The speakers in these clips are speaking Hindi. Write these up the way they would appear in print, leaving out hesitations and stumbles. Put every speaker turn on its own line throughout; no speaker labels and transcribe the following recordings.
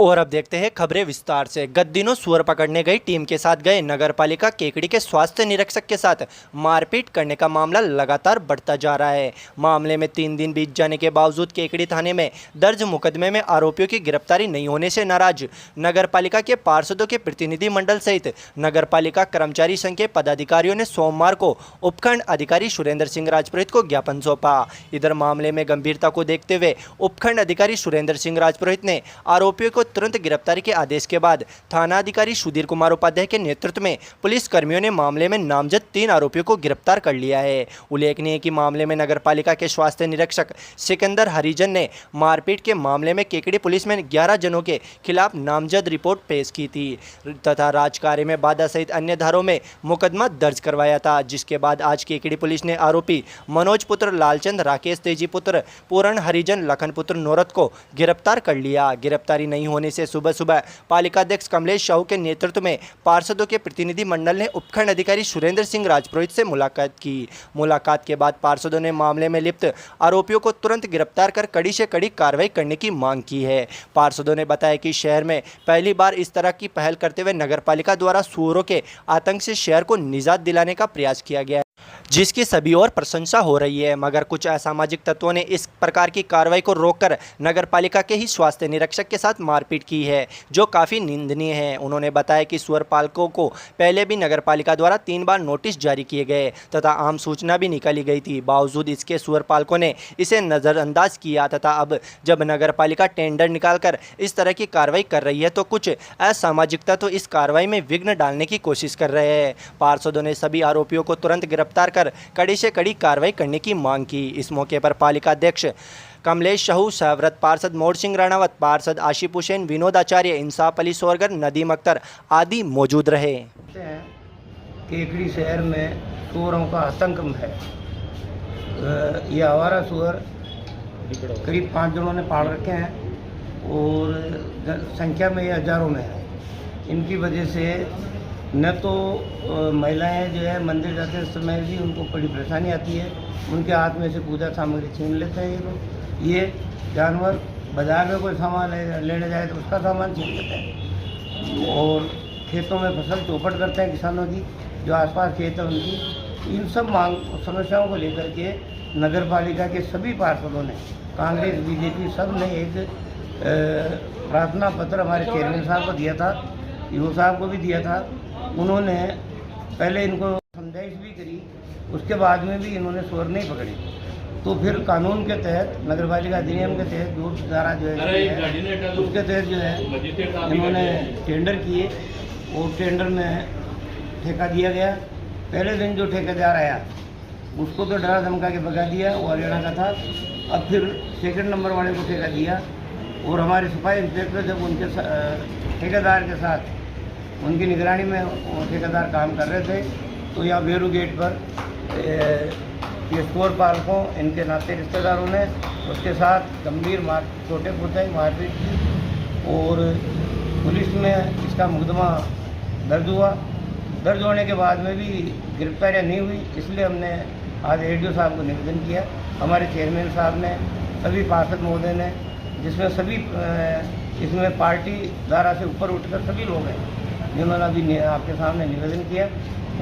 और अब देखते हैं खबरें विस्तार से। गत दिनों सुअर पकड़ने गई टीम के साथ गए नगरपालिका केकड़ी के स्वास्थ्य निरीक्षक के साथ मारपीट करने का मामला लगातार बढ़ता जा रहा है। मामले में 3 दिन बीत जाने के बावजूद केकड़ी थाने में दर्ज मुकदमे में आरोपियों की गिरफ्तारी नहीं होने से नाराज नगरपालिका के पार्षदों के प्रतिनिधि मंडल सहित नगरपालिका कर्मचारी संघ के पदाधिकारियों ने सोमवार को उपखंड अधिकारी सुरेंद्र सिंह राजपुरोहित को ज्ञापन सौंपा। इधर मामले में गंभीरता को देखते हुए उपखंड अधिकारी सुरेंद्र सिंह राजपुरोहित ने आरोपियों को तुरंत गिरफ्तारी के आदेश के बाद थानाधिकारी सुधीर कुमार उपाध्याय के नेतृत्व में पुलिस कर्मियों ने मामले में नामजद 3 आरोपियों को गिरफ्तार कर लिया है। उल्लेखनीय है कि मामले में नगरपालिका के स्वास्थ्य निरीक्षक सिकंदर हरिजन ने मारपीट के मामले में केकड़ी पुलिस में 11 जनों के खिलाफ नामजद रिपोर्ट पेश की थी तथा राजकार्य में बाधा सहित अन्य धाराओं में मुकदमा दर्ज करवाया था, जिसके बाद आज केकड़ी पुलिस ने आरोपी मनोज पुत्र लालचंद, राकेश तेजी पुत्र पूरण हरिजन, लखन पुत्र नौरत को गिरफ्तार कर लिया। गिरफ्तारी नहीं होने से सुबह सुबह पालिकाध्यक्ष कमलेश साहू के नेतृत्व में पार्षदों के प्रतिनिधि मंडल ने उपखंड अधिकारी सुरेंद्र सिंह राजपुरोहित से मुलाकात की। मुलाकात के बाद पार्षदों ने मामले में लिप्त आरोपियों को तुरंत गिरफ्तार कर कड़ी से कड़ी कार्रवाई करने की मांग की है। पार्षदों ने बताया कि शहर में पहली बार इस तरह की पहल करते हुए नगरपालिका द्वारा सुअरों के आतंक से शहर को निजात दिलाने का प्रयास किया गया है, जिसकी सभी और प्रशंसा हो रही है। मगर कुछ असामाजिक तत्वों ने इस प्रकार की कार्रवाई को रोककर नगरपालिका के ही स्वास्थ्य निरीक्षक के साथ मारपीट की है, जो काफ़ी निंदनीय है। उन्होंने बताया कि सुअर पालकों को पहले भी नगरपालिका द्वारा 3 बार नोटिस जारी किए गए तथा आम सूचना भी निकाली गई थी। बावजूद इसके सुअर पालकों ने इसे नज़रअंदाज किया तथा अब जब नगरपालिका टेंडर निकालकर इस तरह की कार्रवाई कर रही है तो कुछ असामाजिक तत्व इस कार्रवाई में विघ्न डालने की कोशिश कर रहे हैं। पार्षदों ने सभी आरोपियों को तुरंत गिरफ्तार कर कड़ी से कड़ी कार्रवाई करने की मांग की। इस मौके पर पालिका अध्यक्ष कमलेश साहू, सहव्रत पार्षद मोर सिंह राणावत, पार्षद आशिफ हुसैन, विनोद आचार्य, इंसाफ अली सोरगर, नदीम अख्तर आदि मौजूद रहे।
केकड़ी शहर में सुअरों का आतंक है। ये आवारा सुअर करीब 5 जनों ने पाल रखे हैं और संख्या में ये हजारों में है। इनकी वजह से न तो महिलाएं जो है मंदिर जाते समय भी उनको बड़ी परेशानी आती है, उनके हाथ में से पूजा सामग्री छीन लेते हैं ये लोग। ये जानवर बाजार में कोई सामान लेने जाए तो उसका सामान छीन लेते हैं और खेतों में फसल चौपट करते हैं किसानों की, जो आसपास खेत है उनकी। इन सब मांग समस्याओं को लेकर के नगर पालिका के सभी पार्षदों ने, कांग्रेस बीजेपी सब ने एक प्रार्थना पत्र हमारे चेयरमैन साहब को दिया था, ईओ साहब को भी दिया था। उन्होंने पहले इनको समझाइश भी करी, उसके बाद में भी इन्होंने सुअर नहीं पकड़ी। तो फिर कानून के तहत, नगरपालिका अधिनियम के तहत जो धारा जो है उसके तहत जो है इन्होंने टेंडर किए और टेंडर में ठेका दिया गया। पहले दिन जो ठेकेदार आया उसको तो डरा धमका के भगा दिया, वो हरियाणा का था। अब फिर सेकंड नंबर वाले को ठेका दिया और हमारे सफाई इंस्पेक्टर जब उनके ठेकेदार के साथ उनकी निगरानी में ठेकेदार काम कर रहे थे तो यहाँ बेरू गेट पर ये सुअर पालकों, इनके नाते रिश्तेदारों ने उसके साथ गंभीर छोटे फुटे मारपीट की और पुलिस में इसका मुकदमा दर्ज हुआ। दर्ज होने के बाद में भी गिरफ्तारियाँ नहीं हुई, इसलिए हमने आज एडीओ साहब को निवेदन किया। हमारे चेयरमैन साहब ने, सभी पार्षद महोदय ने, जिसमें सभी इसमें पार्टी धारा से ऊपर उठकर सभी लोग हैं, जिन्होंने अभी आपके सामने निवेदन किया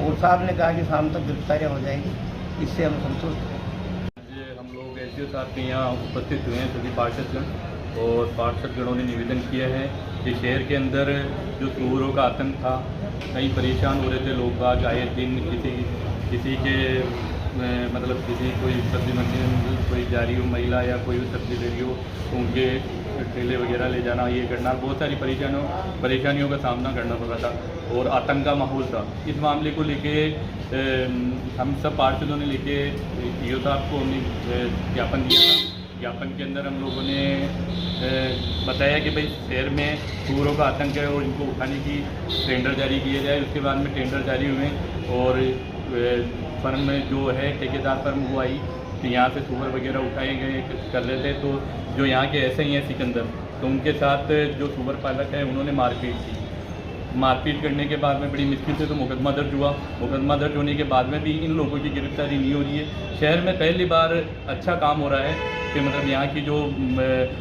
और साहब ने कहा कि शाम तक गिरफ्तारियाँ हो जाएगी, इससे हम संतुष्ट हैं।
हम लोग एसडीओ साहब के यहाँ उपस्थित हुए हैं, सभी पार्षदगण और पार्षदगणों ने निवेदन किया है कि शहर के अंदर जो सुअरों का आतंक था, कई परेशान हो रहे थे लोग बाग, आए दिन किसी के मतलब किसी कोई सब्जी मंडी में कोई जा रही हो महिला या कोई सब्जी ले रही हो तो उनके ठेले वगैरह ले जाना, ये करना, बहुत सारी परेशानियों का सामना करना पड़ा था और आतंक का माहौल था। इस मामले को लेके हम सब पार्षदों ने लेके ईओ साहब को हमने ज्ञापन दिया था। ज्ञापन के अंदर हम लोगों ने बताया कि भाई शहर में सुअरों का आतंक है और इनको उठाने की टेंडर जारी किए जाए। उसके बाद में टेंडर जारी हुए और फर्म में जो है ठेकेदार फर्म वो आई तो यहाँ से सुअर वगैरह उठाए गए कर रहे थे। तो जो यहाँ के ऐसे ही हैं सिकंदर, तो उनके साथ जो सुअर पालक है उन्होंने मारपीट की। मारपीट करने के बाद में बड़ी मुश्किल से तो मुकदमा दर्ज हुआ। मुकदमा दर्ज होने के बाद में भी इन लोगों की गिरफ्तारी नहीं हो रही है। शहर में पहली बार अच्छा काम हो रहा है कि मतलब यहाँ की जो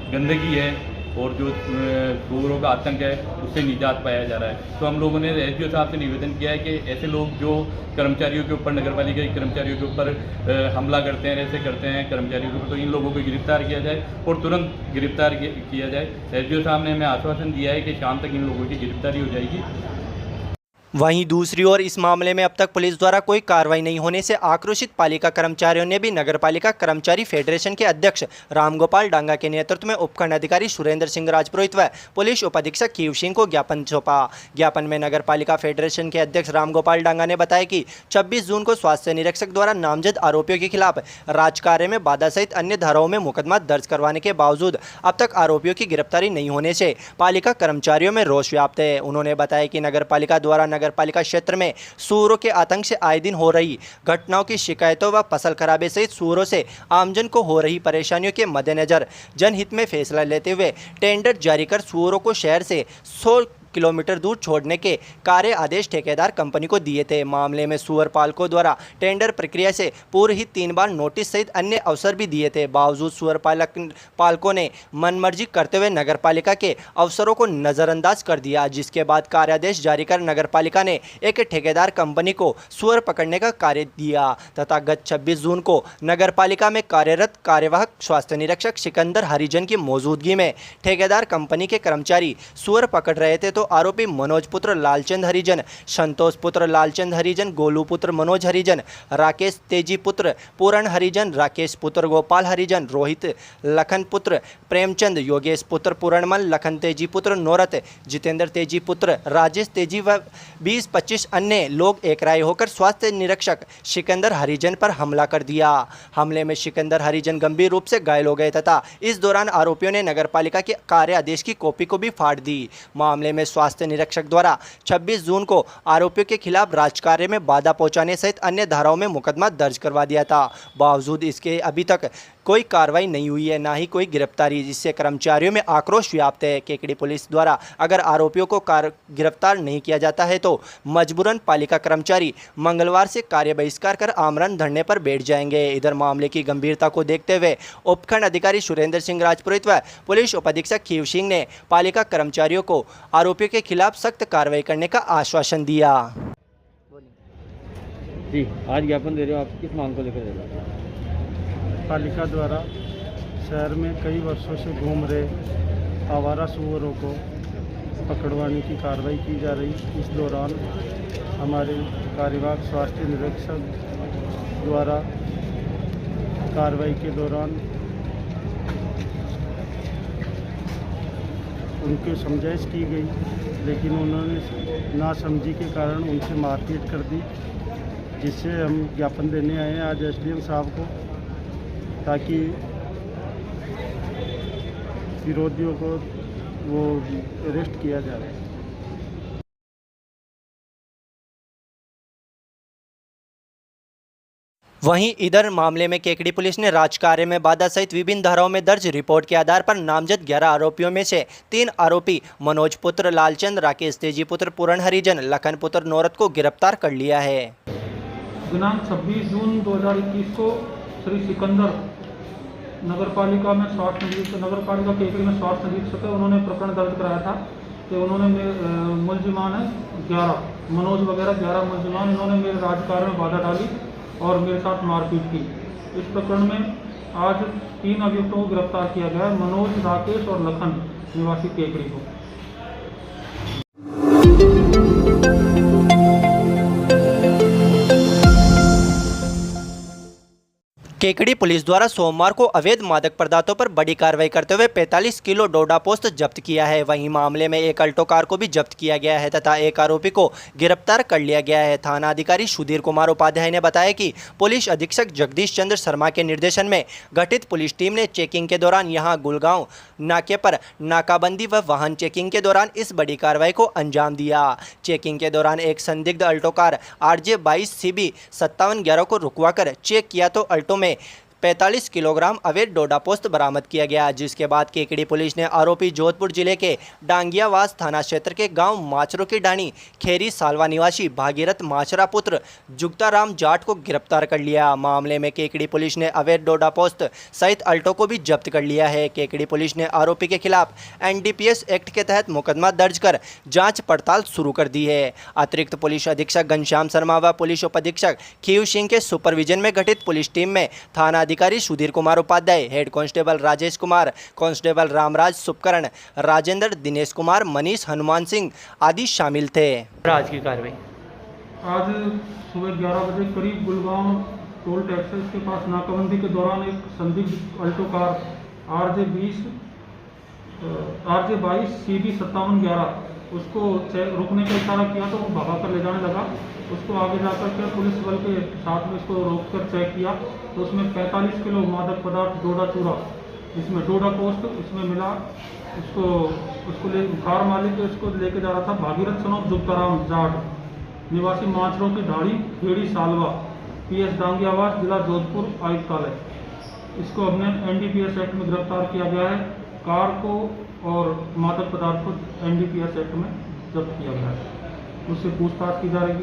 गंदगी है और जो सुअरों का आतंक है उससे निजात पाया जा रहा है। तो हम लोगों ने एसडीओ साहब से निवेदन किया है कि ऐसे लोग जो कर्मचारियों के ऊपर, नगर पालिका के कर्मचारियों के ऊपर हमला करते हैं, ऐसे करते हैं कर्मचारियों के ऊपर, तो इन लोगों को गिरफ्तार किया जाए और तुरंत गिरफ्तार किया जाए। एसडीओ साहब ने हमें आश्वासन दिया है कि शाम तक इन लोगों की गिरफ्तारी हो जाएगी।
वहीं दूसरी ओर इस मामले में अब तक पुलिस द्वारा कोई कार्रवाई नहीं होने से आक्रोशित पालिका कर्मचारियों ने भी नगरपालिका कर्मचारी फेडरेशन के अध्यक्ष रामगोपाल डांगा के नेतृत्व में उपखंड अधिकारी सुरेंद्र सिंह राजपुरोहित व पुलिस उपाधीक्षक कीव सिंह को ज्ञापन सौंपा। ज्ञापन में नगरपालिका फेडरेशन के अध्यक्ष रामगोपाल डांगा ने बताया कि 26 जून को स्वास्थ्य निरीक्षक द्वारा नामजद आरोपियों के खिलाफ राजकार्य में बाधा सहित अन्य धाराओं में मुकदमा दर्ज करवाने के बावजूद अब तक आरोपियों की गिरफ्तारी नहीं होने से पालिका कर्मचारियों में रोष व्याप्त है। उन्होंने बताया कि नगरपालिका द्वारा नगरपालिका क्षेत्र में सूअरों के आतंक से आए दिन हो रही घटनाओं की शिकायतों व फसल खराबे सहित सूअरों से आमजन को हो रही परेशानियों के मद्देनजर जनहित में फैसला लेते हुए टेंडर जारी कर सूअरों को शहर से 100 किलोमीटर दूर छोड़ने के कार्य आदेश ठेकेदार कंपनी को दिए थे। मामले में सूअर पालकों द्वारा टेंडर प्रक्रिया से पूर्व ही 3 बार नोटिस सहित अन्य अवसर भी दिए थे। बावजूद सूअर पालकों ने मनमर्जी करते हुए नगरपालिका के अवसरों को नज़रअंदाज कर दिया, जिसके बाद कार्यादेश जारी कर नगरपालिका ने एक ठेकेदार कंपनी को सूअर पकड़ने का कार्य दिया तथा गत 26 जून को नगरपालिका में कार्यरत कार्यवाहक स्वास्थ्य निरीक्षक सिकंदर हरिजन की मौजूदगी में ठेकेदार कंपनी के कर्मचारी सूअर पकड़ रहे थे तो आरोपी मनोज पुत्र लालचंद हरिजन, संतोष पुत्र लालचंद हरिजन, गोलू पुत्र मनोज हरिजन, राकेश तेजी पुत्र पूरण हरिजन, राकेश पुत्र गोपाल हरिजन, रोहित लखन पुत्र प्रेमचंद, योगेश पुत्र पूरणमल, लखन तेजी पुत्र नौरत, जितेंद्र तेजी पुत्र राजेश तेजी व 20-25 अन्य लोग एकराई होकर स्वास्थ्य निरीक्षक सिकंदर हरिजन पर हमला कर दिया। हमले में सिकंदर हरिजन गंभीर रूप से घायल हो गए तथा इस दौरान आरोपियों ने नगरपालिका के कार्य आदेश की कॉपी को भी फाड़ दी। मामले में स्वास्थ्य निरीक्षक द्वारा 26 जून को आरोपियों के खिलाफ राजकार्य में बाधा पहुंचाने सहित अन्य धाराओं में मुकदमा दर्ज करवा दिया था। बावजूद इसके अभी तक कोई कार्रवाई नहीं हुई है, ना ही कोई गिरफ्तारी, जिससे कर्मचारियों में आक्रोश व्याप्त है। केकड़ी पुलिस द्वारा अगर आरोपियों को गिरफ्तार नहीं किया जाता है तो मजबूरन पालिका कर्मचारी मंगलवार से कार्य बहिष्कार कर आमरण धरने पर बैठ जाएंगे। इधर मामले की गंभीरता को देखते हुए उपखंड अधिकारी सुरेंद्र सिंह राजपुरोहित व पुलिस उपाधीक्षक कीव सिंह ने पालिका कर्मचारियों को आरोपियों के खिलाफ सख्त कार्रवाई करने का आश्वासन दिया।
जी, आज ज्ञापन दे रहे हो, आप किस मांग को लेकर दे रहे हो?
पालिका द्वारा शहर में कई वर्षों से घूम रहे आवारा सूअरों को पकड़वाने की कार्रवाई की जा रही। इस दौरान हमारे कार्यवाहक स्वास्थ्य निरीक्षक द्वारा कार्रवाई के दौरान उनकी समझाइश की गई, लेकिन उन्होंने नासमझी के कारण उनसे मारपीट कर दी, जिससे हम ज्ञापन देने आए हैं आज एसडीएम साहब को, ताकि विरोधियों को वो अरेस्ट किया जाए।
वहीं इधर मामले में केकड़ी पुलिस ने राजकार्य में बाधा सहित विभिन्न धाराओं में दर्ज रिपोर्ट के आधार पर नामजद 11 आरोपियों में से 3 आरोपी मनोज पुत्र लालचंद, राकेश तेजी पुत्र पूरण हरिजन, लखन पुत्र नौरत को गिरफ्तार कर लिया है।
दिनांक 26 जून 2021 को श्री सिकंदर नगरपालिका में स्वास्थ्य निरीक्षक, नगरपालिका केकड़ी में स्वास्थ्य निरीक्षक है, उन्होंने प्रकरण दर्ज कराया था कि उन्होंने मुलजिमान है 11 मनोज वगैरह 11 मुलजिमान, इन्होंने मेरे राजकार्य में बाधा डाली और मेरे साथ मारपीट की। इस प्रकरण में आज 3 अभियुक्तों को गिरफ्तार किया गया है, मनोज, राकेश और लखन निवासी केकड़ी को।
केकड़ी पुलिस द्वारा सोमवार को अवैध मादक पदार्थों पर बड़ी कार्रवाई करते हुए 45 किलो डोडा पोस्त जब्त किया है। वहीं मामले में एक अल्टो कार को भी जब्त किया गया है तथा एक आरोपी को गिरफ्तार कर लिया गया है। थाना अधिकारी सुधीर कुमार उपाध्याय ने बताया कि पुलिस अधीक्षक जगदीश चंद्र शर्मा के निर्देशन में गठित पुलिस टीम ने चेकिंग के दौरान यहां गुलगांव नाके पर नाकाबंदी व वाहन चेकिंग के दौरान इस बड़ी कार्रवाई को अंजाम दिया। चेकिंग के दौरान एक संदिग्ध अल्टो कार RJ 22 CB 5711 को रुकवाकर चेक किया तो अल्टो में 45 किलोग्राम अवैध डोडा पोस्त बरामद किया गया, जिसके बाद केकड़ी पुलिस ने आरोपी जोधपुर जिले के डांगियावास थाना क्षेत्र के गांव माचरो की डाणी खेरी सालवा निवासी भागीरथ माचरा पुत्र जुगताराम जाट को गिरफ्तार कर लिया। मामले में केकड़ी पुलिस ने अवैध डोडा पोस्त सहित अल्टो को भी जब्त कर लिया है। केकड़ी पुलिस ने आरोपी के खिलाफ एनडीपीएस एक्ट के तहत मुकदमा दर्ज कर जांच पड़ताल शुरू कर दी है। अतिरिक्त पुलिस अधीक्षक घनश्याम शर्मा व पुलिस उपाधीक्षक खीव सिंह के सुपरविजन में गठित पुलिस टीम में थाना अधिकारी Sudhir Kumar Upadhyay, head constable Rajesh Kumar, constable Ramraj Supkaran, Rajendra, Dinesh Kumar, Manish, Hanuman Singh आदि शामिल थे। आज की कार्रवाई
आज सुबह 11 बजे करीब गुलगांव टोल टैक्सेस के पास नाकाबंदी के दौरान एक संदिग्ध अल्टो कार RJ22 CB 5711 उसको रुकने का इशारा किया तो वो भगा कर ले जाने लगा। उसको आगे जाकर के पुलिस बल के साथ में इसको रोककर चेक किया तो उसमें 45 किलो मादक पदार्थ डोडा चूरा, इसमें डोडा पोस्ट इसमें मिला। उसको कार मालिक इसको लेके जा रहा था भागीरथ सनोफ जुगताराम जाट निवासी माचरों की ढाड़ी खेड़ी सालवा, PS डांगियावास, जिला जोधपुर आयुक्तालय। इसको हमने एनडीपीएस एक्ट में गिरफ्तार किया गया है। कार को और मादक पदार्थ को एनडीपीएस एक्ट में जब्त किया गया है। उससे पूछताछ की जा रही है।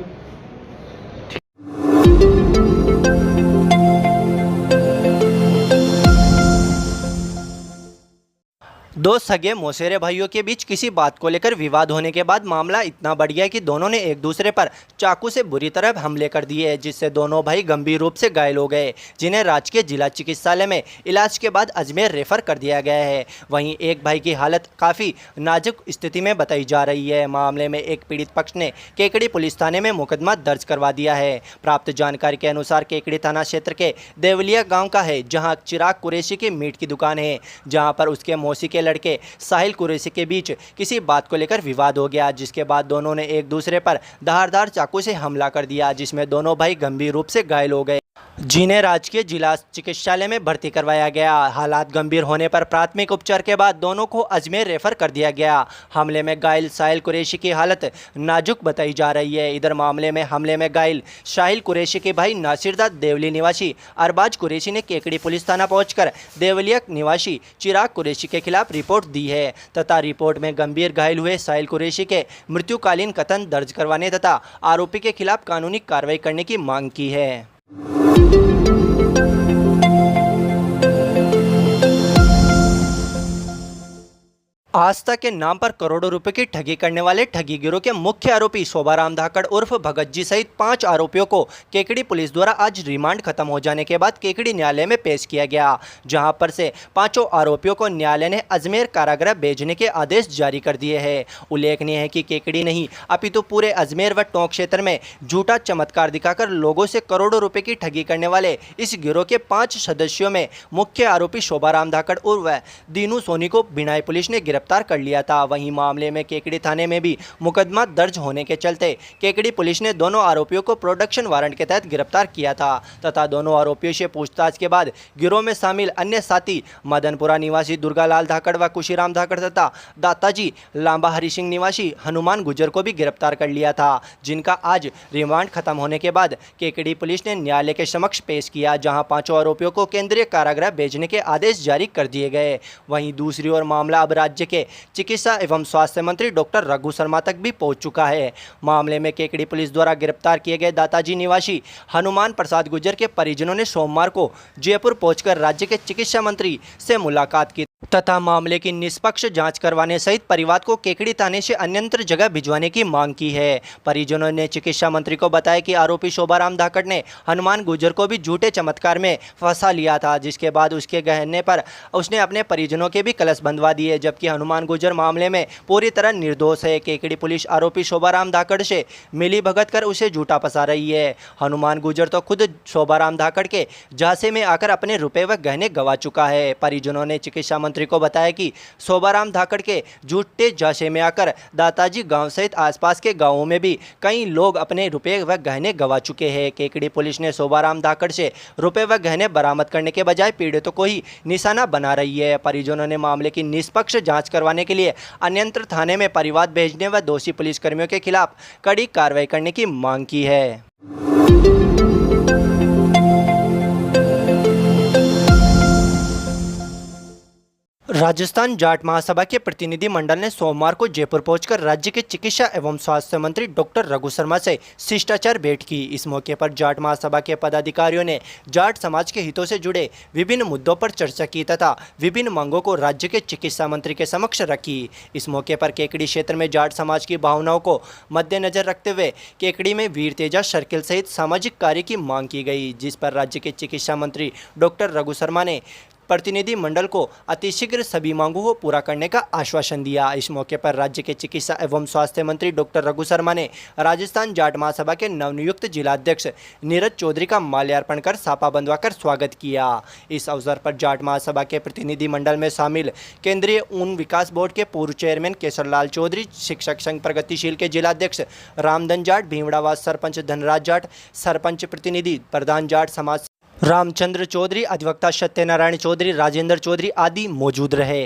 दो सगे मौसेरे भाइयों के बीच किसी बात को लेकर विवाद होने के बाद मामला इतना बढ़ गया कि दोनों ने एक दूसरे पर चाकू से बुरी तरह हमले कर दिए, जिससे दोनों भाई गंभीर रूप से घायल हो गए, जिन्हें राजकीय जिला चिकित्सालय में इलाज के बाद अजमेर रेफर कर दिया गया है। वहीं एक भाई की हालत काफ़ी नाजुक स्थिति में बताई जा रही है। मामले में एक पीड़ित पक्ष ने केकड़ी पुलिस थाने में मुकदमा दर्ज करवा दिया है। प्राप्त जानकारी के अनुसार केकड़ी थाना क्षेत्र के देवलिया गाँव का है, जहाँ चिराग कुरैशी की मीट की दुकान है, जहाँ पर उसके मौसी के लड़के साहिल कुरैशी के बीच किसी बात को लेकर विवाद हो गया, जिसके बाद दोनों ने एक दूसरे पर धारदार चाकू से हमला कर दिया, जिसमें दोनों भाई गंभीर रूप से घायल हो गए, जिन्हें राजकीय जिला चिकित्सालय में भर्ती करवाया गया। हालात गंभीर होने पर प्राथमिक उपचार के बाद दोनों को अजमेर रेफर कर दिया गया। हमले में घायल साहिल कुरैशी की हालत नाजुक बताई जा रही है। इधर मामले में हमले में घायल साहिल कुरैशी के भाई नासिरदा देवली निवासी अरबाज कुरैशी ने केकड़ी पुलिस थाना पहुंचकर देवलिया निवासी चिराग कुरैशी के खिलाफ रिपोर्ट दी है तथा रिपोर्ट में गंभीर घायल हुए साहिल कुरैशी के मृत्युकालीन कथन दर्ज करवाने तथा आरोपी के खिलाफ कानूनी कार्रवाई करने की मांग की है। आस्था के नाम पर करोड़ों रुपए की ठगी करने वाले ठगी गिरोह के मुख्य आरोपी शोभाराम धाकड़ उर्फ भगत जी सहित 5 आरोपियों को केकड़ी पुलिस द्वारा आज रिमांड खत्म हो जाने के बाद केकड़ी न्यायालय में पेश किया गया, जहां पर से 5 आरोपियों को न्यायालय ने अजमेर कारागृह भेजने के आदेश जारी कर दिए हैं। उल्लेखनीय है कि केकड़ी नहीं अपितु पूरे अजमेर व टोंक क्षेत्र में झूठा चमत्कार दिखाकर लोगों से करोड़ों रुपए की ठगी करने वाले इस गिरोह के 5 सदस्यों में मुख्य आरोपी शोभाराम धाकड़ उर्फ दीनू सोनी को बिनाई पुलिस ने गिरफ्तार कर लिया था। वहीं मामले में केकड़ी थाने में भी मुकदमा दर्ज होने के चलते केकड़ी पुलिस ने दोनों आरोपियों को प्रोडक्शन वारंट के तहत गिरफ्तार किया था तथा दोनों आरोपियों से पूछताछ के बाद गिरोह में शामिल अन्य साथी मदनपुरा निवासी दुर्गालाल धाकड़ व खुशीराम धाकड़ तथा दाताजी लांबा हरि सिंह निवासी हनुमान गुजर को भी गिरफ्तार कर लिया था, जिनका आज रिमांड खत्म होने के बाद केकड़ी पुलिस ने न्यायालय के समक्ष पेश किया, जहां 5 आरोपियों को केंद्रीय कारागृह भेजने के आदेश जारी कर दिए गए। वहीं दूसरी ओर मामला अब राज्य के चिकित्सा एवं स्वास्थ्य मंत्री डॉक्टर रघु शर्मा तक भी पहुंच चुका है। मामले में केकड़ी पुलिस द्वारा गिरफ्तार किए गए दाताजी निवासी हनुमान प्रसाद गुर्जर के परिजनों ने सोमवार को जयपुर पहुंचकर राज्य के चिकित्सा मंत्री से मुलाकात की तथा मामले की निष्पक्ष जांच करवाने सहित परिवार को केकड़ी थाने से अन्यत्र जगह भिजवाने की मांग की है। परिजनों ने चिकित्सा मंत्री को बताया कि आरोपी शोभाराम धाकड़ ने हनुमान गुर्जर को भी झूठे चमत्कार में फंसा लिया था, जिसके बाद उसके कहने पर उसने अपने परिजनों के भी कलश बंधवा दिए, जबकि हनुमान गुर्जर मामले में पूरी तरह निर्दोष है। केकड़ी पुलिस आरोपी शोभाराम धाकड़ से मिली भगत कर उसे झूठा फंसा रही है। हनुमान गुर्जर तो खुद शोभाराम धाकड़ के झांसे में आकर अपने रुपए व गहने गंवा चुका है। परिजनों ने चिकित्सा मंत्री को बताया कि शोभाराम धाकड़ के झूठे झांसे में आकर दाताजी गांव सहित आसपास के गांवों में भी कई लोग अपने रुपए व गहने गंवा चुके हैं। केकड़ी पुलिस ने शोभाराम धाकड़ से रुपए व गहने बरामद करने के बजाय पीड़ितों को ही निशाना बना रही है। परिजनों ने मामले की निष्पक्ष जांच करवाने के लिए अन्यत्र थाने में परिवाद भेजने व दोषी पुलिसकर्मियों के खिलाफ कड़ी कार्रवाई करने की मांग की है। राजस्थान जाट महासभा के प्रतिनिधि मंडल ने सोमवार को जयपुर पहुंचकर राज्य के चिकित्सा एवं स्वास्थ्य मंत्री डॉक्टर रघु शर्मा से शिष्टाचार भेंट की। इस मौके पर जाट महासभा के पदाधिकारियों ने जाट समाज के हितों से जुड़े विभिन्न मुद्दों पर चर्चा की तथा विभिन्न मांगों को राज्य के चिकित्सा मंत्री के समक्ष रखी। इस मौके पर केकड़ी क्षेत्र में जाट समाज की भावनाओं को मद्देनजर रखते हुए केकड़ी में वीर तेजा सर्किल सहित सामाजिक कार्य की मांग की गई, जिस पर राज्य के चिकित्सा मंत्री डॉक्टर रघु शर्मा ने प्रतिनिधि मंडल को अतिशीघ्र सभी मांगों को पूरा करने का आश्वासन दिया। इस मौके पर राज्य के चिकित्सा एवं स्वास्थ्य मंत्री डॉक्टर रघु शर्मा ने राजस्थान जाट महासभा के नवनियुक्त जिलाध्यक्ष नीरज चौधरी का माल्यार्पण कर सापा बंधवाकर स्वागत किया। इस अवसर पर जाट महासभा के प्रतिनिधि मंडल में शामिल केंद्रीय ऊन विकास बोर्ड के पूर्व चेयरमैन केसरलाल चौधरी, शिक्षक संघ प्रगतिशील के जिलाध्यक्ष रामधन जाट, भीमड़ावास सरपंच धनराज जाट, सरपंच प्रतिनिधि प्रधान जाट समाज रामचंद्र चौधरी, अधिवक्ता सत्यनारायण चौधरी, राजेंद्र चौधरी आदि मौजूद रहे।